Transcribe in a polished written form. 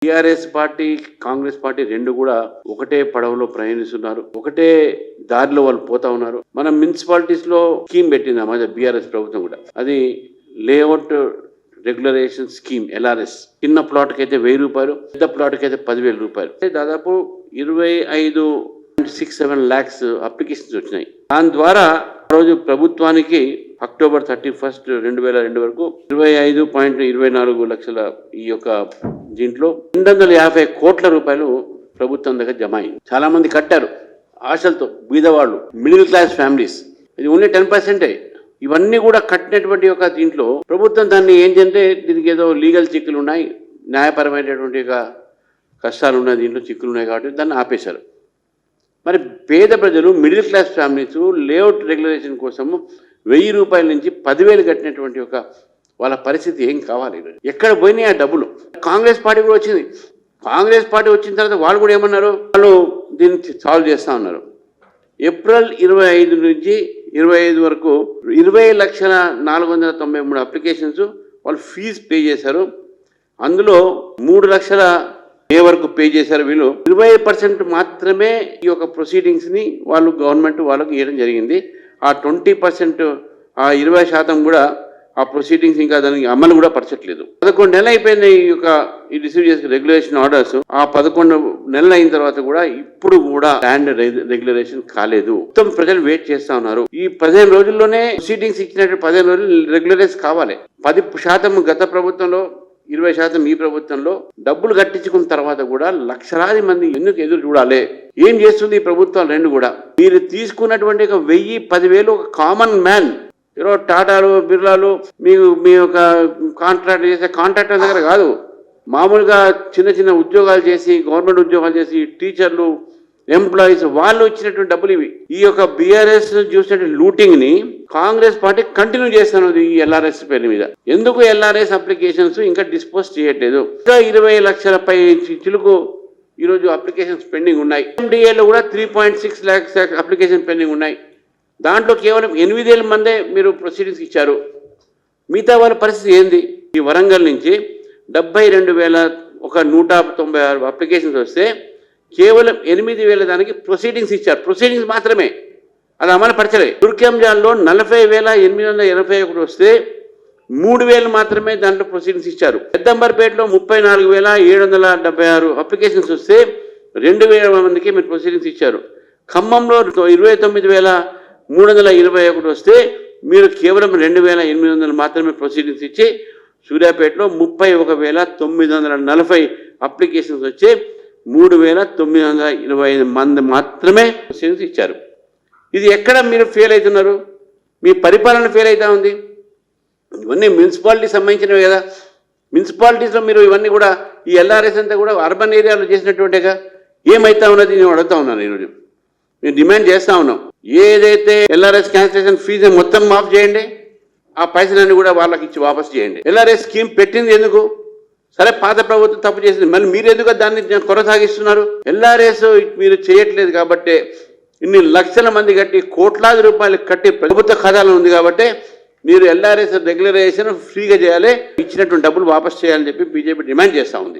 TRS party Congress party రెండు కూడా ఒకటే పడవలో ప్రయాణిస్తున్నారు, ఒకటే దారిలో వాళ్ళు పోతా ఉన్నారు. మనం మున్సిపాలిటీస్ లో స్కీమ్ పెట్టింది ఆ మధ్య బీఆర్ఎస్ ప్రభుత్వం కూడా, అది లేఅవుట్ రెగ్యులరేషన్ స్కీమ్ LRS. చిన్న ప్లాట్ కి అయితే 1000 రూపాయలు, పెద్ద ప్లాట్ కి అయితే 10,000 రూపాయలు. దాదాపు 25.67 lakhs అప్లికేషన్స్ వచ్చినాయి. దాని ద్వారా రోజు ప్రభుత్వానికి అక్టోబర్ 31, 2002 వరకు 25.24 లక్షల ఈ యొక్క దీంట్లో 250 కోట్ల రూపాయలు ప్రభుత్వం దగ్గర జమ అయింది. చాలా మంది కట్టారు ఆశలతో, బీదవాళ్ళు, మిడిల్ క్లాస్ ఫ్యామిలీస్. ఇది ఓన్లీ 10%. ఇవన్నీ కూడా కట్టినటువంటి ఒక దీంట్లో ప్రభుత్వం దాన్ని ఏంటంటే దీనికి ఏదో లీగల్ చిక్కులు ఉన్నాయి, న్యాయపరమైనటువంటి కష్టాలు ఉన్నాయి, దీంట్లో చిక్కులు ఉన్నాయి కాబట్టి దాన్ని ఆపేశారు. మరి పేద ప్రజలు, middle class families layout regulation కోసం 1000 రూపాయల నుంచి 10,000 కట్టినటువంటి ఒక వాళ్ళ పరిస్థితి ఏం కావాలి? ఎక్కడ పోయినాయి ఆ డబ్బులు? కాంగ్రెస్ పార్టీ కూడా వచ్చింది. కాంగ్రెస్ పార్టీ వచ్చిన తర్వాత వాళ్ళు కూడా ఏమన్నారు, వాళ్ళు దీన్ని సాల్వ్ చేస్తూ ఉన్నారు. ఏప్రిల్ 25 నుంచి 25 వరకు 20,493 అప్లికేషన్స్ వాళ్ళు ఫీజు పే చేశారు. అందులో 3 లక్షల వరకు పే చేశారు. వీళ్ళు 20% మాత్రమే ఈ యొక్క ప్రొసీడింగ్స్ ని వాళ్ళు గవర్నమెంట్ వాళ్ళకి ఇవ్వడం జరిగింది. ఆ 20%, ఆ 20% కూడా ఆ ప్రొసీడింగ్స్ ఇంకా దానికి అమలు కూడా పరచట్లేదు. 11 నెలలు అయిపోయింది ఈ రిసీవ్ చేసిన రెగ్యులేషన్ ఆర్డర్స్. ఆ 11 నెలలు అయిన తర్వాత కూడా ఇప్పుడు కూడా ల్యాండ్ రెగ్యులరేషన్ కాలేదు. మొత్తం ప్రజలు వెయిట్ చేస్తా ఉన్నారు. ఈ 15 రోజుల్లోనే ప్రొసీడింగ్స్ ఇచ్చినట్టు 15 రోజులు రెగ్యులరైజ్ కావాలి. 10% గత ప్రభుత్వంలో, 20% ఈ ప్రభుత్వంలో డబ్బులు కట్టించుకున్న తర్వాత కూడా లక్షలాది మంది ఎందుకు ఎదురు చూడాలి? ఏం చేస్తుంది ఈ ప్రభుత్వాలు రెండు కూడా? మీరు తీసుకున్నటువంటి 1000, 10,000 ఒక కామన్ మ్యాన్, ఈరోజు టాటాలు, బిర్లాలు, మీ యొక్క కాంట్రాక్ట్ చేసే కాంట్రాక్టర్ దగ్గర కాదు, మామూలుగా చిన్న చిన్న ఉద్యోగాలు చేసి, గవర్నమెంట్ ఉద్యోగాలు చేసి, టీచర్లు, ఎంప్లాయీస్, వాళ్ళు ఇచ్చినటువంటి డబ్బులు ఇవి. ఈ యొక్క బీఆర్ఎస్ చూసినటువంటి లూటింగ్ ని కాంగ్రెస్ పార్టీ కంటిన్యూ చేస్తున్నది ఈ LRS పేరు మీద. ఎందుకు LRS అప్లికేషన్స్ ఇంకా డిస్పోజ్ చేయట్లేదు? ఇంకా 20 లక్షల పై చిలుకు ఈరోజు అప్లికేషన్స్ పెండింగ్ ఉన్నాయి. MDAలో కూడా 3.6 lakhs అప్లికేషన్ పెండింగ్ ఉన్నాయి. దాంట్లో కేవలం 8,000 మందే మీరు ప్రొసీడింగ్స్ ఇచ్చారు. మిగతా వాళ్ళ పరిస్థితి ఏంది? ఈ వరంగల్ నుంచి 72,196 అప్లికేషన్స్ వస్తే కేవలం 8,000 దానికి ప్రొసీడింగ్స్ ఇచ్చారు. ప్రొసీడింగ్స్ మాత్రమే, అది అమలు పరచలే. తుర్కెంజాన్లో 40,881 వస్తే 3,000 మాత్రమే దాంట్లో ప్రొసీడింగ్స్ ఇచ్చారు. పెద్దంబర్పేటలో 34,776 అప్లికేషన్స్ వస్తే 2,000 మందికి మీరు ప్రొసీడింగ్స్ ఇచ్చారు. ఖమ్మంలో 29,321 వస్తే మీరు కేవలం 2,800 మాత్రమే ప్రొసీడింగ్స్ ఇచ్చి, సూర్యాపేటలో 31,940 అప్లికేషన్స్ వచ్చి 3,925 మంది మాత్రమే ప్రొసీడింగ్స్ ఇచ్చారు. ఇది ఎక్కడ మీరు ఫెయిల్ అవుతున్నారు? మీ పరిపాలన ఫెయిల్ అవుతా ఉంది. ఇవన్నీ మున్సిపాలిటీ సంబంధించినవి కదా. మున్సిపాలిటీస్లో మీరు ఇవన్నీ కూడా ఈ LRS అంతా కూడా అర్బన్ ఏరియాలో చేసినటువంటిగా ఏమైతా ఉన్నది నేను అడుగుతా ఉన్నాను. ఈరోజు మేము డిమాండ్ చేస్తూ ఉన్నాం, ఏదైతే LRS క్యాన్సిలేషన్ ఫీజు మొత్తం మాఫ్ చేయండి, ఆ పైసలన్నీ కూడా వాళ్ళకి ఇచ్చి వాపస్ చేయండి. LRS స్కీమ్ పెట్టింది ఎందుకు? సరే, పాత ప్రభుత్వం తప్పు చేసింది, మళ్ళీ మీరు ఎందుకు దాన్ని కొనసాగిస్తున్నారు? LRS మీరు చేయట్లేదు కాబట్టి ఇన్ని లక్షల మంది కట్టి, కోట్లాది రూపాయలు కట్టి ప్రభుత్వ ఖాతాలో ఉంది కాబట్టి మీరు LRS రెగ్యులరైజేషన్ ఫ్రీగా చేయాలి, ఇచ్చినటువంటి డబ్బులు వాపస్ చేయాలని చెప్పి బీజేపీ డిమాండ్ చేస్తూ ఉంది.